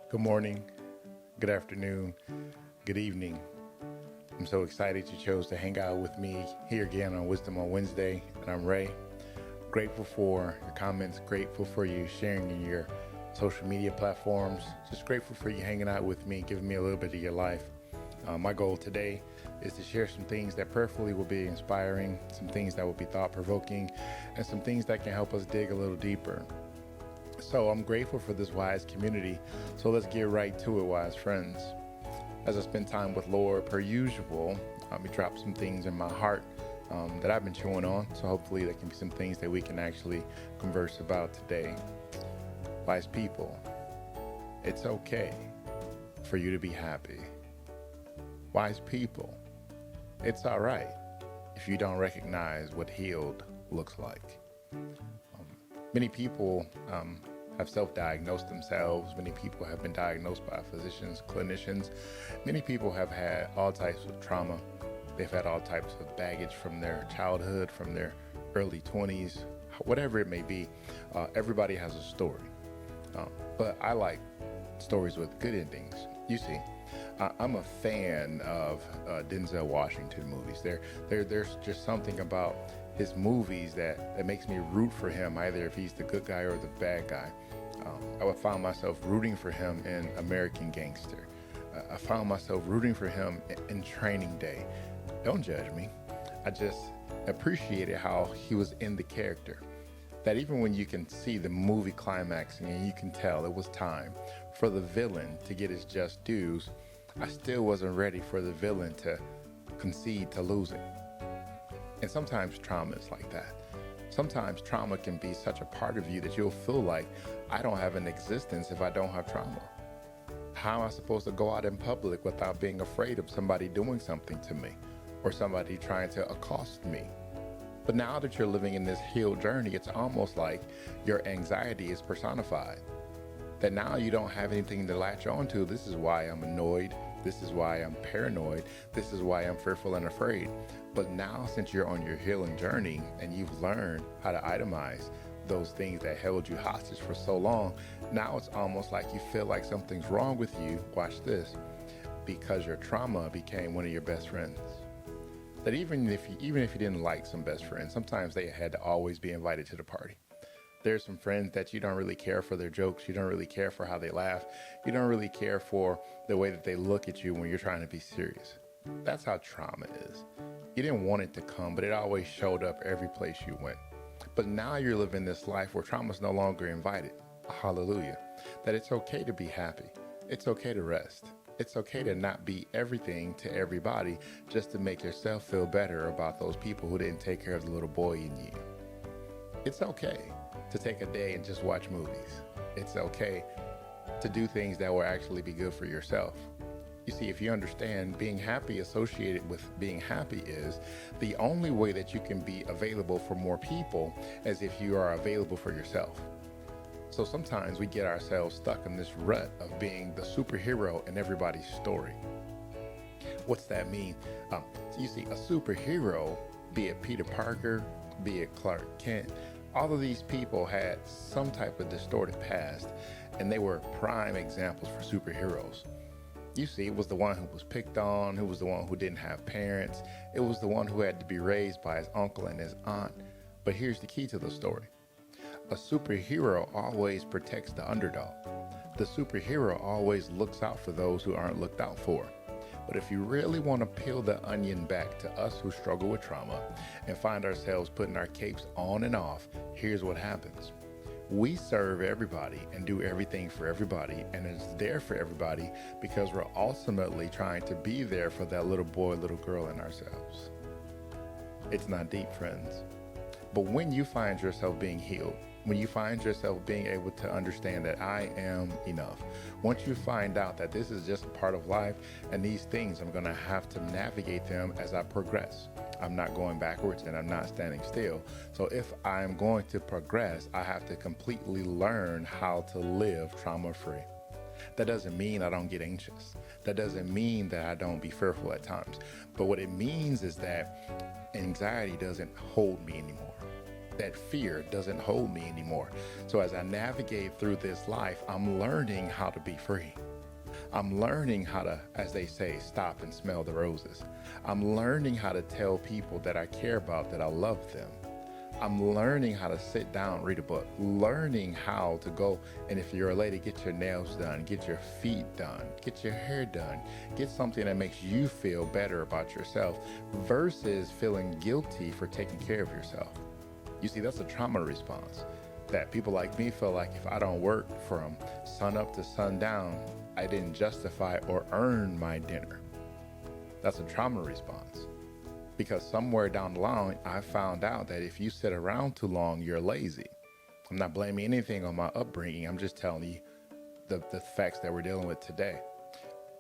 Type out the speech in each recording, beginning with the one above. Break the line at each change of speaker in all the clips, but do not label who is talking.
Good morning, good afternoon, good evening. I'm so excited you chose to hang out with me here again on Wisdom on Wednesday, and I'm Ray. Grateful for your comments, grateful for you sharing in your social media platforms, just grateful for you hanging out with me, giving me a little bit of your life. My goal today is to share some things that prayerfully will be inspiring, some things that will be thought-provoking, and some things that can help us dig a little deeper. So I'm grateful for this wise community. So let's get right to it, wise friends. As I spend time with Lord, per usual, He dropped some things in my heart that I've been chewing on. So hopefully there can be some things that we can actually converse about today. Wise people, it's okay for you to be happy. Wise people, it's all right if you don't recognize what healed looks like. Many people have self-diagnosed themselves. Many people have been diagnosed by physicians, clinicians. Many people have had all types of trauma. They've had all types of baggage from their childhood, from their early 20s, whatever it may be. Everybody has a story. But I like stories with good endings. You see, I'm a fan of Denzel Washington movies. There's just something about his movies that makes me root for him, either if he's the good guy or the bad guy. I would find myself rooting for him in American Gangster. I found myself rooting for him in Training Day. Don't judge me. I just appreciated how he was in the character. That even when you can see the movie climaxing and you can tell it was time for the villain to get his just dues, I still wasn't ready for the villain to concede to losing. And sometimes trauma is like that. Sometimes trauma can be such a part of you that you'll feel like, I don't have an existence if I don't have trauma. How am I supposed to go out in public without being afraid of somebody doing something to me or somebody trying to accost me? But now that you're living in this healed journey, it's almost like your anxiety is personified. That now you don't have anything to latch on to. This is why I'm annoyed. This is why I'm paranoid. This is why I'm fearful and afraid. But now, since you're on your healing journey and you've learned how to itemize those things that held you hostage for so long, now it's almost like you feel like something's wrong with you. Watch this. Because your trauma became one of your best friends. That even if you didn't like some best friends, sometimes they had to always be invited to the party. There's some friends that you don't really care for their jokes. You don't really care for how they laugh. You don't really care for the way that they look at you when you're trying to be serious. That's how trauma is. You didn't want it to come, but it always showed up every place you went. But now you're living this life where trauma's no longer invited. Hallelujah. That it's okay to be happy. It's okay to rest. It's okay to not be everything to everybody just to make yourself feel better about those people who didn't take care of the little boy in you. It's okay to take a day and just watch movies. It's okay to do things that will actually be good for yourself. You see, if you understand, being happy associated with being happy is the only way that you can be available for more people as if you are available for yourself. So sometimes we get ourselves stuck in this rut of being the superhero in everybody's story. What's that mean? You see, a superhero, be it Peter Parker, be it Clark Kent, all of these people had some type of distorted past, and they were prime examples for superheroes. You see, it was the one who was picked on, who was the one who didn't have parents. It was the one who had to be raised by his uncle and his aunt. But here's the key to the story. A superhero always protects the underdog. The superhero always looks out for those who aren't looked out for. But if you really want to peel the onion back to us who struggle with trauma and find ourselves putting our capes on and off, here's what happens. We serve everybody and do everything for everybody, and it's there for everybody because we're ultimately trying to be there for that little boy, little girl in ourselves. It's not deep, friends. But when you find yourself being healed, when you find yourself being able to understand that I am enough, once you find out that this is just a part of life and these things, I'm going to have to navigate them as I progress. I'm not going backwards and I'm not standing still. So if I'm going to progress, I have to completely learn how to live trauma-free. That doesn't mean I don't get anxious. That doesn't mean that I don't be fearful at times. But what it means is that anxiety doesn't hold me anymore. That fear doesn't hold me anymore. So as I navigate through this life, I'm learning how to be free. I'm learning how to, as they say, stop and smell the roses. I'm learning how to tell people that I care about that I love them. I'm learning how to sit down, read a book, learning how to go. And if you're a lady, get your nails done, get your feet done, get your hair done, get something that makes you feel better about yourself versus feeling guilty for taking care of yourself. You see, that's a trauma response that people like me feel like if I don't work from sun up to sundown, I didn't justify or earn my dinner. That's a trauma response. Because somewhere down the line, I found out that if you sit around too long, you're lazy. I'm not blaming anything on my upbringing. I'm just telling you the facts that we're dealing with today.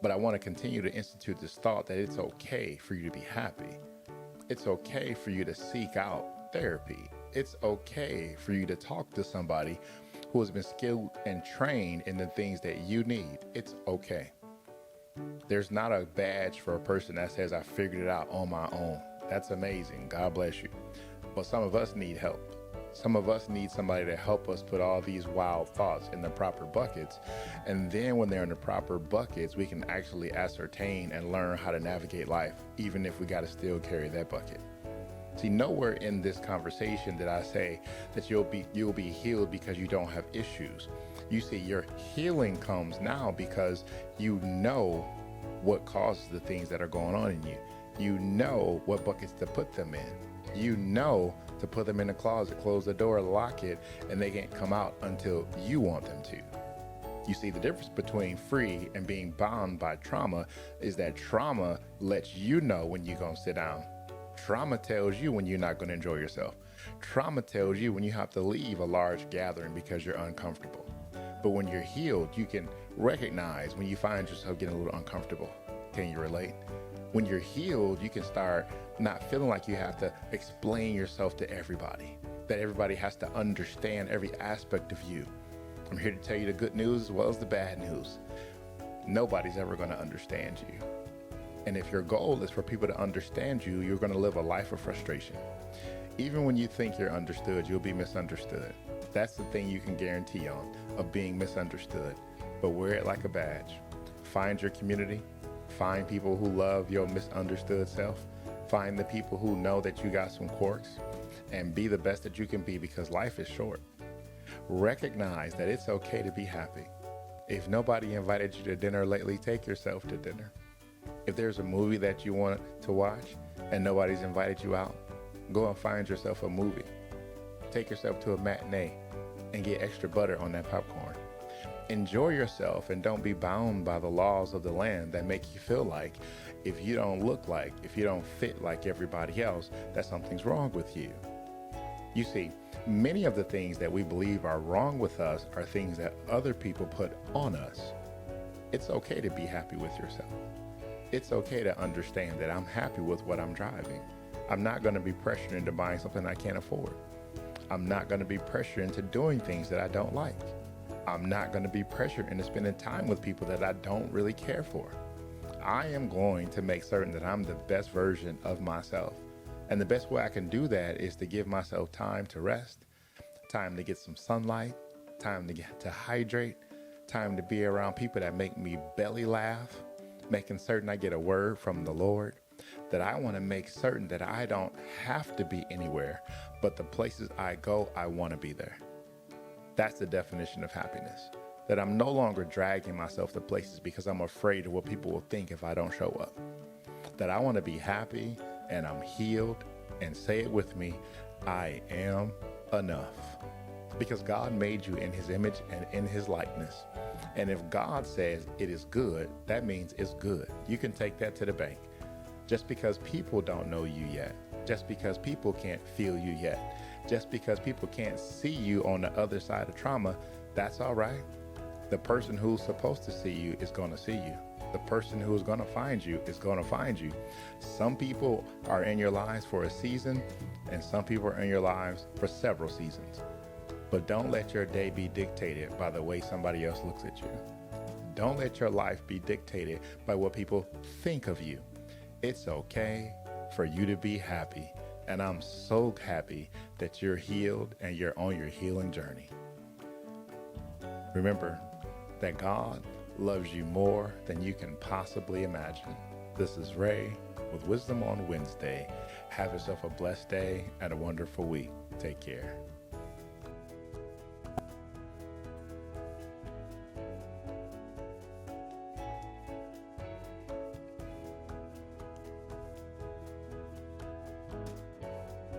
But I want to continue to institute this thought that it's okay for you to be happy. It's okay for you to seek out therapy. It's okay for you to talk to somebody who has been skilled and trained in the things that you need. It's okay. There's not a badge for a person that says I figured it out on my own. That's amazing. God bless you. But some of us need help. Some of us need somebody to help us put all these wild thoughts in the proper buckets. And then when they're in the proper buckets, we can actually ascertain and learn how to navigate life, even if we got to still carry that bucket. See, nowhere in this conversation did I say that you'll be healed because you don't have issues. You see, your healing comes now because you know what causes the things that are going on in you. You know what buckets to put them in. You know to put them in the closet, close the door, lock it, and they can't come out until you want them to. You see, the difference between free and being bound by trauma is that trauma lets you know when you're going to sit down. Trauma tells you when you're not going to enjoy yourself. Trauma tells you when you have to leave a large gathering because you're uncomfortable. But when you're healed, you can recognize when you find yourself getting a little uncomfortable. Can you relate? When you're healed, you can start not feeling like you have to explain yourself to everybody, that everybody has to understand every aspect of you. I'm here to tell you the good news as well as the bad news. Nobody's ever going to understand you. And if your goal is for people to understand you, you're going to live a life of frustration. Even when you think you're understood, you'll be misunderstood. That's the thing you can guarantee on, of being misunderstood. But wear it like a badge. Find your community. Find people who love your misunderstood self. Find the people who know that you got some quirks. And be the best that you can be, because life is short. Recognize that it's okay to be happy. If nobody invited you to dinner lately, take yourself to dinner. If there's a movie that you want to watch and nobody's invited you out, go and find yourself a movie. Take yourself to a matinee and get extra butter on that popcorn. Enjoy yourself and don't be bound by the laws of the land that make you feel like if you don't look like, if you don't fit like everybody else, that something's wrong with you. You see, many of the things that we believe are wrong with us are things that other people put on us. It's okay to be happy with yourself. It's okay to understand that I'm happy with what I'm driving. I'm not going to be pressured into buying something I can't afford. I'm not going to be pressured into doing things that I don't like. I'm not going to be pressured into spending time with people that I don't really care for. I am going to make certain that I'm the best version of myself. And the best way I can do that is to give myself time to rest, time to get some sunlight, time to hydrate, time to be around people that make me belly laugh, making certain I get a word from the Lord, that I want to make certain that I don't have to be anywhere, but the places I go, I want to be there. That's the definition of happiness, that I'm no longer dragging myself to places because I'm afraid of what people will think if I don't show up. That I want to be happy and I'm healed, and say it with me, I am enough. Because God made you in his image and in his likeness. And if God says it is good, that means it's good. You can take that to the bank. Just because people don't know you yet, just because people can't feel you yet, just because people can't see you on the other side of trauma, that's all right. The person who's supposed to see you is going to see you. The person who is going to find you is going to find you. Some people are in your lives for a season, and some people are in your lives for several seasons. But don't let your day be dictated by the way somebody else looks at you. Don't let your life be dictated by what people think of you. It's okay for you to be happy And I'm so happy that you're healed and you're on your healing journey. Remember that God loves you more than you can possibly imagine. This is Ray with Wisdom on Wednesday. Have yourself a blessed day and a wonderful week. Take care.